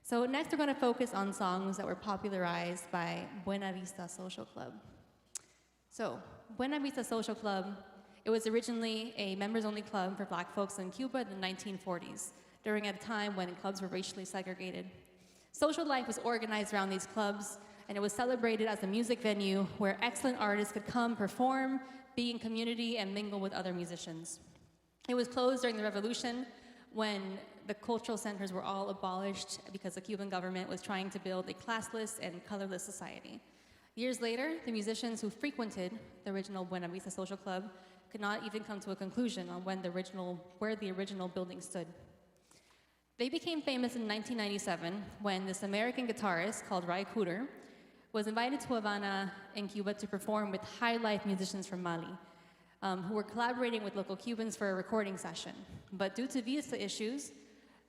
So next we're going to focus on songs that were popularized by Buena Vista Social Club. So Buena Vista Social Club, it was originally a members-only club for black folks in Cuba in the 1940s, during a time when clubs were racially segregated. Social life was organized around these clubs, and it was celebrated as a music venue where excellent artists could come, perform, be in community, and mingle with other musicians. It was closed during the revolution when the cultural centers were all abolished because the Cuban government was trying to build a classless and colorless society. Years later, the musicians who frequented the original Buena Vista Social Club could not even come to a conclusion on where the original building stood. They became famous in 1997 when this American guitarist called Ray Cooder was invited to Havana in Cuba to perform with high-life musicians from Mali, who were collaborating with local Cubans for a recording session. But due to visa issues,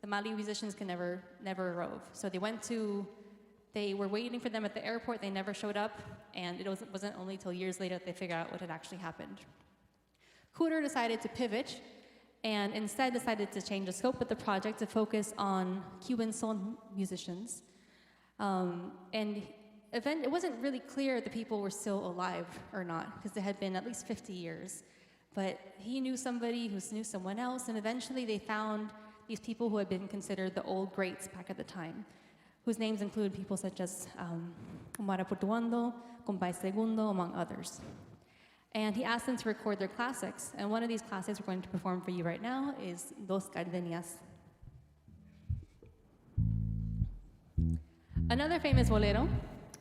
the Mali musicians could never arrive. So they were waiting for them at the airport, they never showed up, and it wasn't only until years later that they figured out what had actually happened. Cooder decided to pivot, and instead decided to change the scope of the project to focus on Cuban soul musicians. It wasn't really clear if the people were still alive or not, because it had been at least 50 years. But he knew somebody who knew someone else, and eventually they found these people who had been considered the old greats back at the time, whose names include people such as Omar Portuondo, Compay Segundo, among others. And he asked them to record their classics, and one of these classics we're going to perform for you right now is Dos Gardenias. Another famous bolero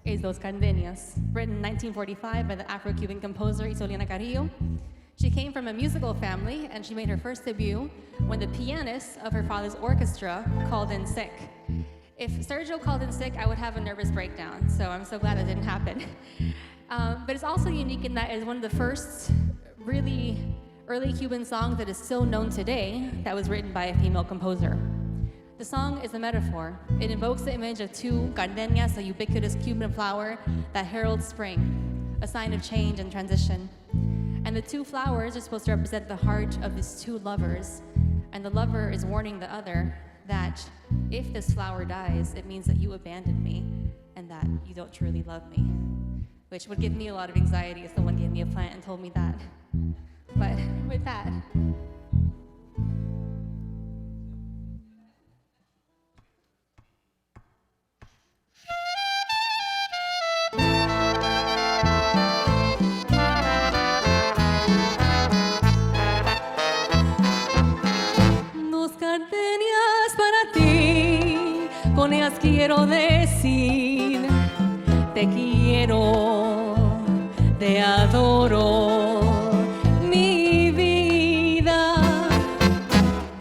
is Dos Gardenias, written in 1945 by the Afro-Cuban composer Isolina Carrillo. She came from a musical family, and she made her first debut when the pianist of her father's orchestra called in sick. If Sergio called in sick, I would have a nervous breakdown, so I'm so glad that didn't happen. But it's also unique in that it's one of the first really early Cuban songs that is still known today that was written by a female composer. The song is a metaphor. It invokes the image of two gardenias, a ubiquitous Cuban flower that heralds spring, a sign of change and transition. And the two flowers are supposed to represent the heart of these two lovers, and the lover is warning the other that if this flower dies, it means that you abandoned me and that you don't truly love me, which would give me a lot of anxiety if someone gave me a plant and told me that. But with that, con ellas quiero decir, te quiero, te adoro, mi vida.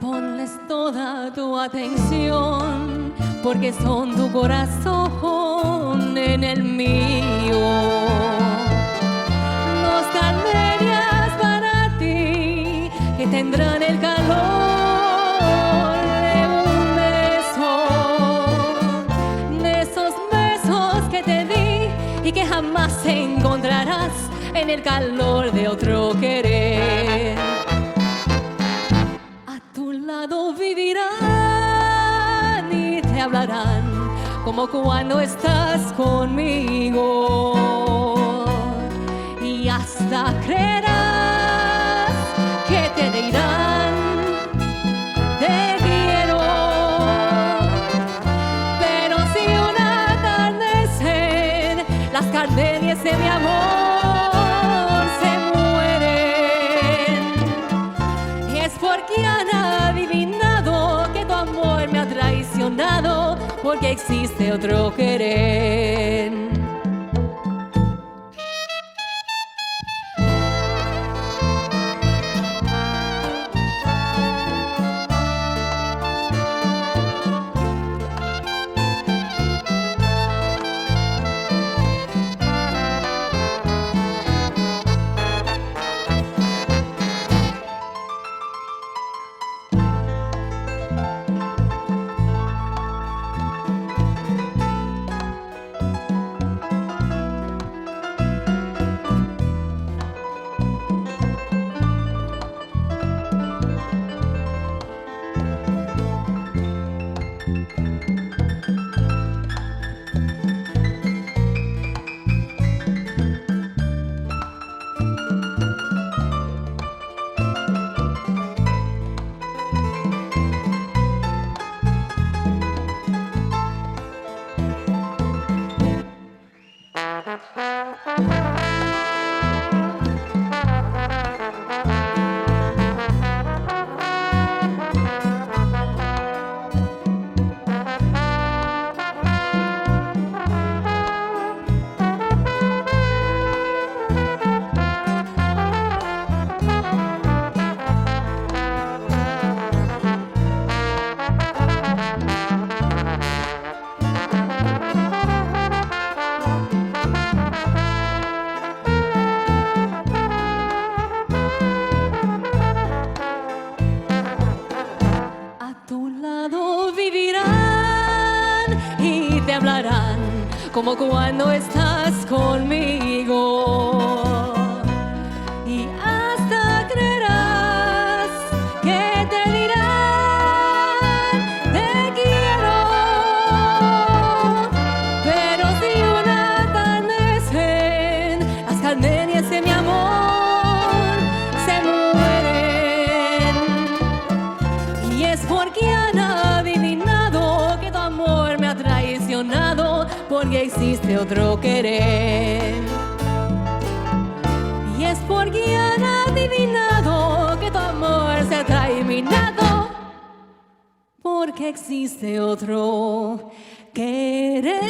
Ponles toda tu atención, porque son tu corazón en el mío. Los gardenias para ti, que tendrán el calor y que jamás encontrarás en el calor de otro querer. A tu lado vivirán y te hablarán como cuando estás conmigo, y hasta creerás que te dirán te quiero. Las gardenias de mi amor se mueren, y es porque han adivinado que tu amor me ha traicionado, porque existe otro querer. y te hablarán como cuando estás conmigo. Y hasta creerás que te dirán te quiero, pero si una atardecen las gardenias de mi amor se mueren. Y es porque han adivinado que tu amor me ha traicionado, porque existe otro querer. Y es porque han adivinado que tu amor se ha terminado, porque existe otro querer.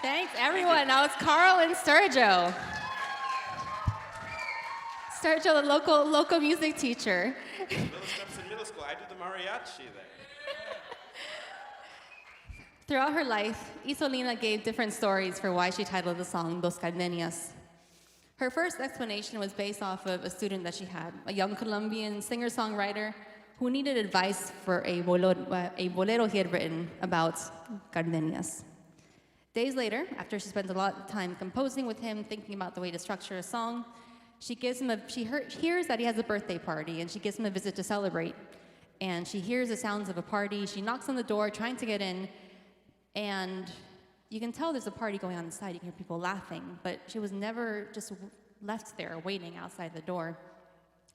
Thanks, everyone. Now it's Carl and Sergio. Sergio, the local music teacher. Little steps in middle school. I do the mariachi there. Throughout her life, Isolina gave different stories for why she titled the song Dos Gardenias. Her first explanation was based off of a student that she had, a young Colombian singer-songwriter who needed advice for a bolero he had written about gardenias. Days later, after she spent a lot of time composing with him, thinking about the way to structure a song, she hears that he has a birthday party, and she gives him a visit to celebrate. And she hears the sounds of a party. She knocks on the door, trying to get in, and you can tell there's a party going on inside. You can hear people laughing, but she was never just left there waiting outside the door.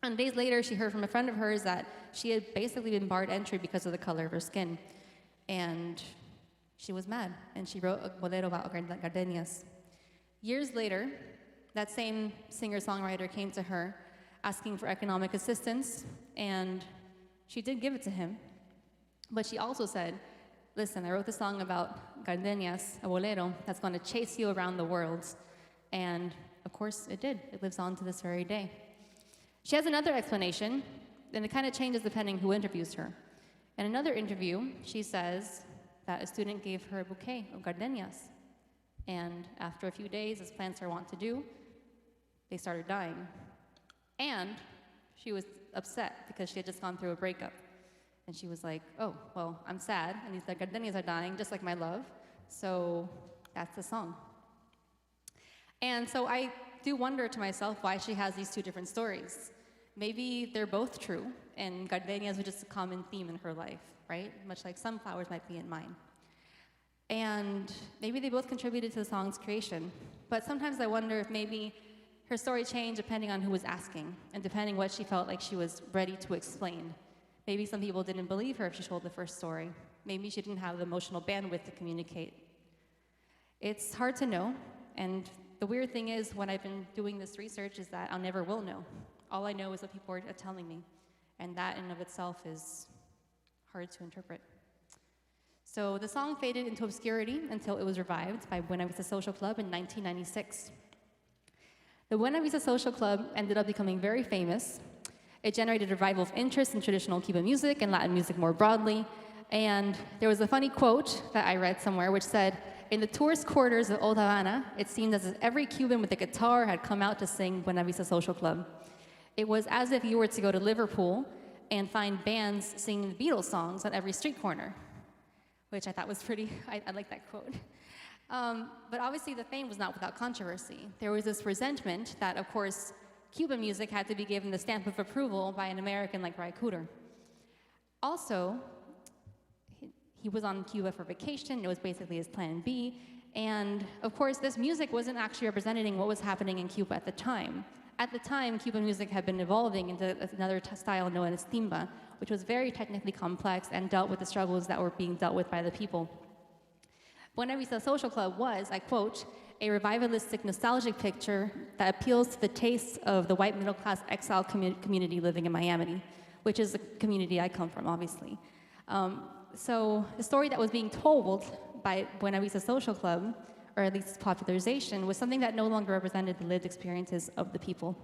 And days later, she heard from a friend of hers that she had basically been barred entry because of the color of her skin. And she was mad, and she wrote a bolero about gardenias. Years later, that same singer-songwriter came to her asking for economic assistance, and she did give it to him. But she also said, listen, I wrote this song about gardenias, a bolero, that's going to chase you around the world. And of course, it did. It lives on to this very day. She has another explanation, and it kind of changes depending who interviews her. In another interview, she says that a student gave her a bouquet of gardenias. And after a few days, as plants are wont to do, they started dying. And she was upset because she had just gone through a breakup. And she was like, oh, well, I'm sad, and these gardenias are dying, just like my love. So that's the song. And so I do wonder to myself why she has these two different stories. Maybe they're both true, and gardenias were just a common theme in her life, right? Much like sunflowers might be in mine. And maybe they both contributed to the song's creation. But sometimes I wonder if maybe her story changed depending on who was asking, and depending what she felt like she was ready to explain. Maybe some people didn't believe her if she told the first story. Maybe she didn't have the emotional bandwidth to communicate. It's hard to know, and the weird thing is, when I've been doing this research, is that I never will know. All I know is what people are telling me, and that in and of itself is hard to interpret. So the song faded into obscurity until it was revived by Buena Vista Social Club in 1996. The Buena Vista Social Club ended up becoming very famous. It generated a revival of interest in traditional Cuban music and Latin music more broadly. And there was a funny quote that I read somewhere which said, in the tourist quarters of Old Havana, it seemed as if every Cuban with a guitar had come out to sing Buena Vista Social Club. It was as if you were to go to Liverpool and find bands singing the Beatles songs on every street corner, which I thought was pretty, I like that quote. But obviously the fame was not without controversy. There was this resentment that, of course, Cuban music had to be given the stamp of approval by an American like Ry Cooder. Also, he was on Cuba for vacation. It was basically his plan B. And of course, this music wasn't actually representing what was happening in Cuba at the time. At the time, Cuban music had been evolving into another style known as timba, which was very technically complex and dealt with the struggles that were being dealt with by the people. Buena Vista Social Club was, I quote, a revivalistic, nostalgic picture that appeals to the tastes of the white middle-class exile community living in Miami, which is the community I come from, obviously. So the story that was being told by Buena Vista Social Club, or at least its popularization, was something that no longer represented the lived experiences of the people.